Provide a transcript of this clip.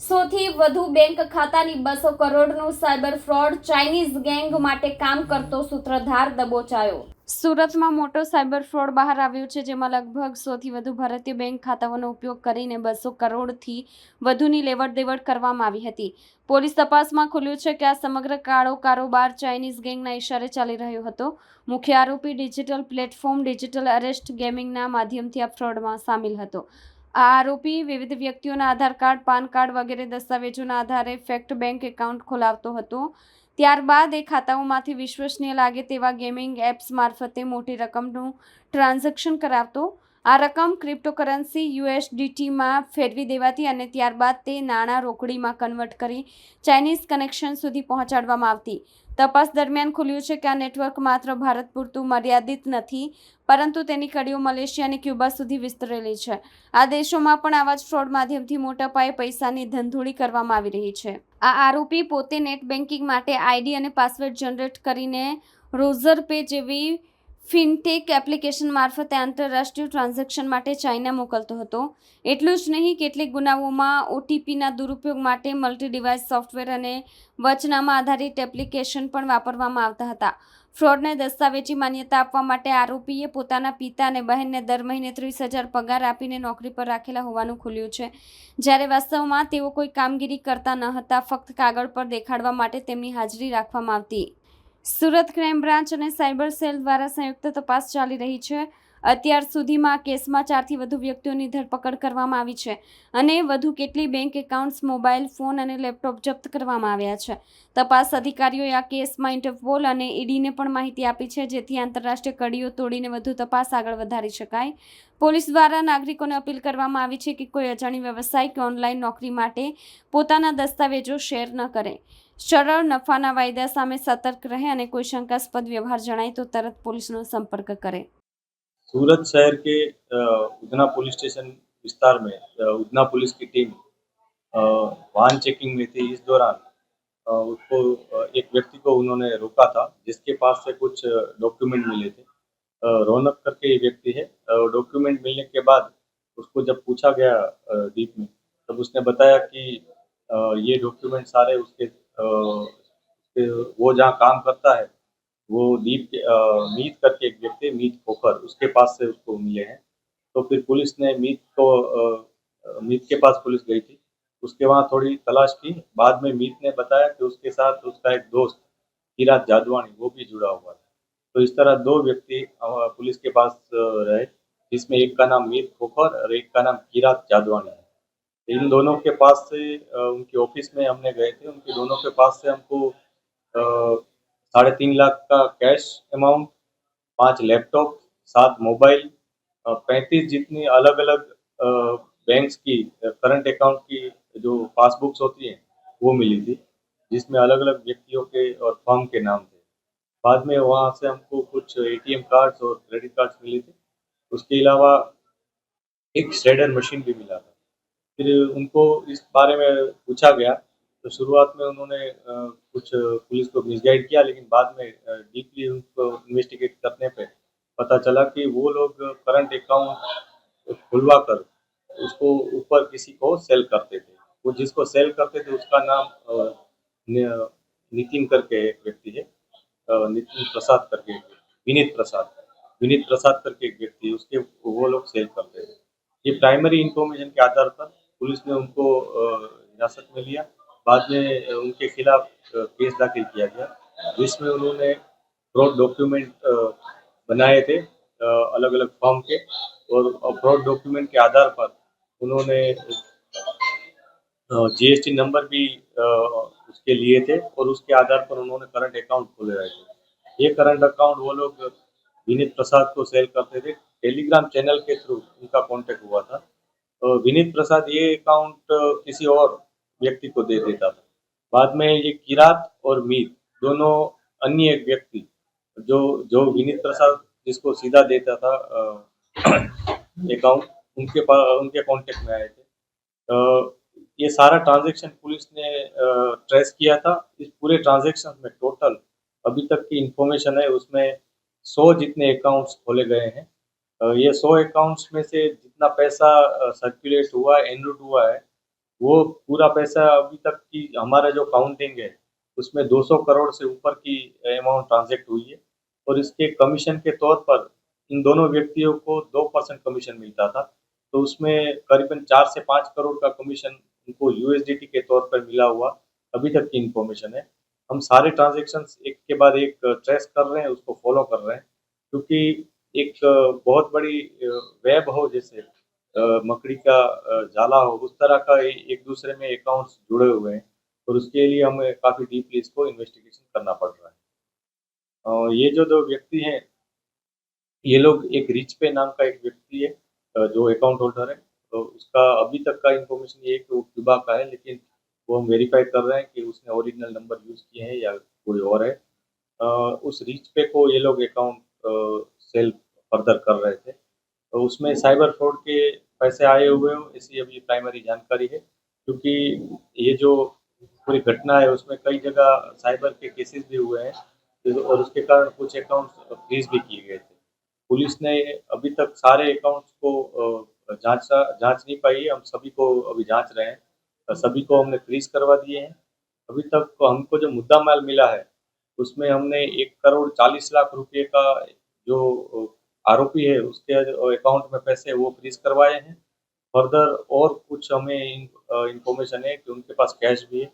સૌથી વધુ બેંક ખાતાની 200 કરોડનું સાયબર ફ્રોડ, ચાઇનીઝ ગેંગ માટે કામ કરતો સૂત્રધાર દબોચાયો. સુરતમાં મોટો સાયબર ફ્રોડ બહાર આવ્યો છે, જેમાં લગભગ 100થી વધુ ભારતીય બેંક ખાતાઓનો ઉપયોગ કરીને 200 કરોડથી વધુની લેવડ-દેવડ કરવામાં આવી હતી. પોલીસ તપાસમાં ખુલ્યું છે કે આ સમગ્ર કાળો કારોબાર ચાઇનીઝ ગેંગના ઇશારે ચાલી રહ્યો હતો. મુખ્ય આરોપી ડિજિટલ પ્લેટફોર્મ ડિજિટલ અરેસ્ટ ગેમિંગના માધ્યમથી આ ફ્રોડમાં સામેલ હતો. આ આરોપી વિવિધ વ્યક્તિઓના આધાર કાર્ડ, પાન કાર્ડ વગેરે દસ્તાવેજોના આધારે ફેક્ટ બેંક એકાઉન્ટ ખોલાવતો હતો. ત્યારબાદ એ ખાતાઓમાંથી વિશ્વસનીય લાગે તેવા ગેમિંગ એપ્સ મારફતે મોટી રકમનું ટ્રાન્ઝેક્શન કરાવતો. આ રકમ ક્રિપ્ટોકરન્સી USDTમાં ફેરવી દેવાતી અને ત્યારબાદ તે નાણાં રોકડીમાં કન્વર્ટ કરી ચાઇનીઝ કનેક્શન સુધી પહોંચાડવામાં આવતી. તપાસ દરમિયાન ખુલ્યું છે કે આ નેટવર્ક માત્ર ભારત પૂરતું મર્યાદિત નથી, પરંતુ તેની કડીઓ મલેશિયા અને ક્યુબા સુધી વિસ્તરેલી છે. આ દેશોમાં પણ આવા જ ફ્રોડ માધ્યમથી મોટા પાયે પૈસાની ધંધોળી કરવામાં આવી રહી છે. આ આરોપી પોતે નેટ બેન્કિંગ માટે આઈડી અને પાસવર્ડ જનરેટ કરીને રોઝર પે જેવી ફિનટેક એપ્લિકેશન મારફતે આંતરરાષ્ટ્રીય ટ્રાન્ઝેક્શન માટે ચાઇના મોકલતો હતો. એટલું જ નહીં, કેટલીક ગુનાઓમાં OTPના દુરુપયોગ માટે મલ્ટી ડિવાઇસ સોફ્ટવેર અને વચનામા આધારિત એપ્લિકેશન પણ વાપરવામાં આવતા હતા. ફ્રોડને દસ્તાવેજી માન્યતા આપવા માટે આરોપીએ પોતાના પિતા અને બહેનને દર મહિને 30,000 પગાર આપીને નોકરી પર રાખેલા હોવાનું ખુલ્યું છે, જ્યારે વાસ્તવમાં તેઓ કોઈ કામગીરી કરતા ન હતા. ફક્ત કાગળ પર દેખાડવા માટે તેમની હાજરી રાખવામાં આવતી. સુરત ક્રાઇમ બ્રાન્ચ અને સાયબર સેલ દ્વારા સંયુક્ત તપાસ ચાલી રહી છે. અત્યાર સુધીમાં આ કેસમાં 4થી વધુ વ્યક્તિઓની ધરપકડ કરવામાં આવી છે અને વધુ કેટલી બેંક એકાઉન્ટ્સ, મોબાઈલ ફોન અને લેપટોપ જપ્ત કરવામાં આવ્યા છે. તપાસ અધિકારીઓએ આ કેસમાં ઇન્ટરપોલ અને ઈડીને પણ માહિતી આપી છે, જેથી આંતરરાષ્ટ્રીય કડીઓ તોડીને વધુ તપાસ આગળ વધારી શકાય. પોલીસ દ્વારા નાગરિકોને અપીલ કરવામાં આવી છે કે કોઈ અજાણી વ્યવસાય કે ઓનલાઈન નોકરી માટે પોતાના દસ્તાવેજો શેર ન કરે. સરળ નફાના વાયદા સામે સતર્ક રહે અને કોઈ શંકાસ્પદ व्यवहार જણાય तो તરત पुलिसનો संपर्क करें. सूरत शहर के उधना पुलिस स्टेशन विस्तार में उधना पुलिस की टीम वाहन चेकिंग में थी। इस दौरान उसको एक व्यक्ति को उन्होंने रोका था, जिसके पास से कुछ डॉक्यूमेंट मिले थे। रौनक करके ये व्यक्ति है। डॉक्यूमेंट मिलने के बाद उसको जब पूछा गया डीप में, तब उसने बताया कि ये डॉक्यूमेंट सारे वो जहाँ काम करता है, वो मीत करके एक व्यक्ति है, मीत खोखर, उसके पास से उसको मिले हैं। तो फिर पुलिस ने मीत के पास पुलिस गई थी, उसके वहाँ थोड़ी तलाश की। बाद में मीत ने बताया कि उसके साथ उसका एक दोस्त किरात जादवानी वो भी जुड़ा हुआ था। तो इस तरह 2 व्यक्ति पुलिस के पास रहे, जिसमें एक का नाम मीत खोखर और एक का नाम किरात जादवानी है। इन दोनों के पास से उनके ऑफिस में हमने गए थे, उनके दोनों के पास से हमको 3.5 लाख का कैश अमाउंट, 5 लैपटॉप, 7 मोबाइल, 35 जितनी अलग अलग बैंक्स की करंट अकाउंट की जो पासबुक्स होती हैं वो मिली थी, जिसमें अलग अलग व्यक्तियों के और फर्म के नाम थे। बाद में वहाँ से हमको कुछ ATM कार्ड्स और क्रेडिट कार्ड्स मिले थे। उसके अलावा एक श्रेडर मशीन भी मिला था। फिर उनको इस बारे में पूछा गया, तो शुरुआत में उन्होंने कुछ पुलिस को मिसगाइड किया, लेकिन बाद में डीपली उनको इन्वेस्टिगेट करने पे पता चला कि वो लोग करंट अकाउंट खुलवा कर उसको ऊपर किसी को सेल करते थे। वो जिसको सेल करते थे उसका नाम नितिन करके एक व्यक्ति है, नितिन प्रसाद करके विनीत प्रसाद करके एक व्यक्ति है, उसके वो लोग सेल करते थे। ये प्राइमरी इंफॉर्मेशन के आधार पर पुलिस ने उनको हिरासत में लिया। बाद में उनके खिलाफ केस दाखिल किया गया, जिसमें उन्होंने फ्रॉड डॉक्यूमेंट बनाए थे अलग अलग फर्म के, और फ्रॉड डॉक्यूमेंट के आधार पर उन्होंने GST नंबर भी उसके लिए थे, और उसके आधार पर उन्होंने करंट अकाउंट खोले रहे थे। ये करंट अकाउंट वो लोग विनीत प्रसाद को सेल करते थे। टेलीग्राम चैनल के थ्रू उनका कांटेक्ट हुआ था। विनीत प्रसाद ये अकाउंट किसी और व्यक्ति को दे देता था। बाद में ये किरात और मीत दोनों अन्य एक व्यक्ति जो जो विनीत प्रसाद जिसको सीधा देता था अकाउंट, उनके कांटेक्ट में आए थे। ये सारा ट्रांजैक्शन पुलिस ने ट्रेस किया था। इस पूरे ट्रांजैक्शन में टोटल अभी तक की इंफॉर्मेशन है, उसमें 100 जितने अकाउंट्स खोले गए हैं। ये 100 अकाउंट्स में से जितना पैसा सर्कुलेट हुआ है, एनरूट हुआ है, वो पूरा पैसा अभी तक की हमारा जो काउंटिंग है उसमें 200 करोड़ से ऊपर की अमाउंट ट्रांजैक्ट हुई है और इसके कमीशन के तौर पर इन दोनों व्यक्तियों को 2% कमीशन मिलता था। तो उसमें करीबन 4 से 5 करोड़ का कमीशन उनको यूएसडीटी के तौर पर मिला हुआ अभी तक की इन्फॉर्मेशन है। हम सारे ट्रांज़ैक्शंस एक के बाद एक ट्रेस कर रहे हैं, उसको फ़ॉलो कर रहे हैं क्योंकि एक बहुत बड़ी वेब हो जैसे मकड़ी का जाला हो, उस तरह का एक दूसरे में अकाउंट्स जुड़े हुए हैं और उसके लिए हमें काफ़ी डीपली इसको इन्वेस्टिगेशन करना पड़ रहा है। ये जो 2 व्यक्ति हैं, ये लोग एक रिच पे नाम का एक व्यक्ति है जो अकाउंट होल्डर है। तो उसका अभी तक का इन्फॉर्मेशन ये है कि वो क्यूबा का है, लेकिन वो हम वेरीफ़ाई कर रहे हैं कि उसने ओरिजिनल नंबर यूज़ किए हैं या कोई और है। अ, उस रिच पे को ये लोग अकाउंट सेल फर्दर कर रहे थे। तो उसमें साइबर फ्रॉड के पैसे आए हुए हों, ऐसी अभी प्राइमरी जानकारी है। क्योंकि ये जो पूरी घटना है उसमें कई जगह साइबर के केसेस भी हुए हैं और उसके कारण कुछ अकाउंट्स फ्रीज़ भी किए गए थे। पुलिस ने अभी तक सारे अकाउंट्स को जाँच नहीं पाई है, हम सभी को अभी जाँच रहे हैं। सभी को हमने फ्रीज़ करवा दिए हैं। अभी तक हमको जो मुद्दा माल मिला है, उसमें हमने 1 करोड़ 40 लाख रुपए का जो आरोपी है उसके जो अकाउंट में पैसे वो फ्रीज़ करवाए हैं। फर्दर और कुछ हमें इन्फॉर्मेशन है कि उनके पास कैश भी है।